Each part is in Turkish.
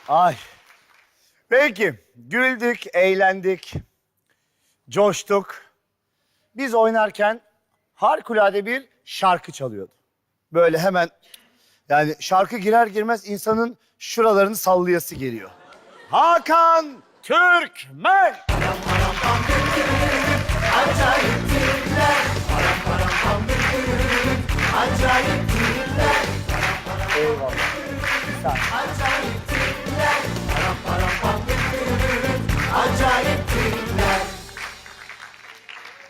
Ay. Peki, güldük, eğlendik, coştuk. Biz oynarken harikulade bir şarkı çalıyordu. Böyle hemen, yani şarkı girer girmez insanın şuralarını sallayası geliyor. Hakan Türkmen. Acayip tipler. Acayip tipler. Eyvallah. Acayip tipler. Acayip tipler.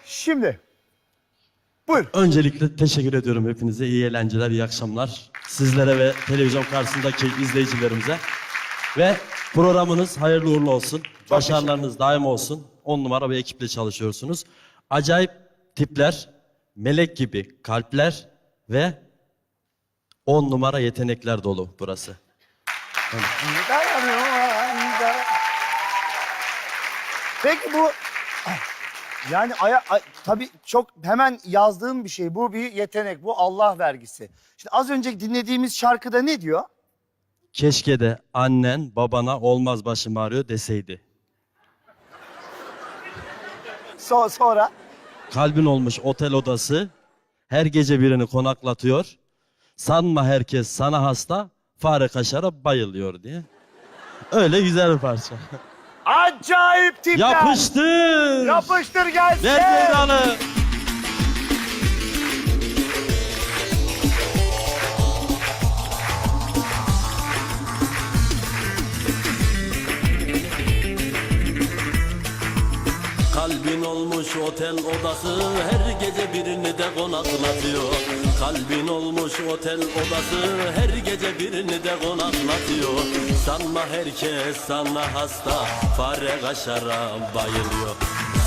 Şimdi, buyur. Öncelikle teşekkür ediyorum hepinize. İyi eğlenceler, iyi akşamlar. Sizlere ve televizyon karşısındaki izleyicilerimize. Ve programınız hayırlı uğurlu olsun. Başarılarınız daim olsun. 10 numara bir ekiple çalışıyorsunuz. Acayip tipler, melek gibi kalpler ve 10 numara yetenekler dolu burası. Peki bu, yani tabii çok hemen yazdığım bir şey. Bu bir yetenek, bu Allah vergisi. Şimdi az önce dinlediğimiz şarkıda ne diyor? Keşke de annen babana olmaz başım ağrıyor deseydi. Sonra? Kalbin olmuş otel odası, her gece birini konaklatıyor. Sanma herkes sana hasta, fare kaşara bayılıyor diye. Öyle güzel bir parça. Acayip tipler. Yapıştır! Yapıştır gelsin. Ver Devran'ı! Kalbin olmuş otel odası, her gece birini de konaklatıyor. Kalbin olmuş otel odası, her gece birini de konaklatıyor. Sanma herkes sana hasta, fare kaşara bayılıyor.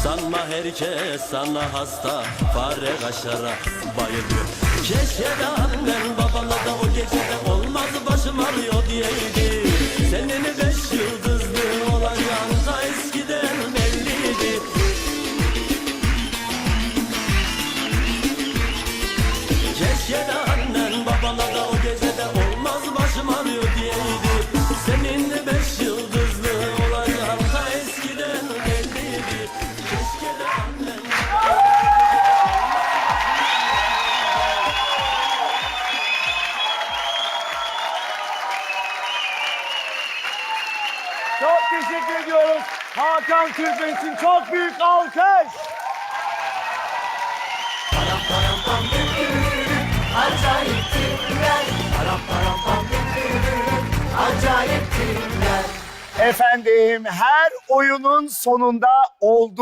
Sanma herkes sana hasta, fare kaşara bayılıyor. Keşke de annen babana da o gecede olmaz başım ağrıyor diyeydi. Senin 5 yıldızlı olacağın da eskiden belliydi. Keşke de annen babana da o gecede olmaz başım ağrıyor diyeydi. Senin de 5 yıldızlı olacağın da eskiden belliydi. Keşke de annen... Çok teşekkür ediyoruz. Hakan Türkmen için çok büyük alkış. Acayip tipler. Acayip tipler. Efendim, her oyunun sonunda olduğu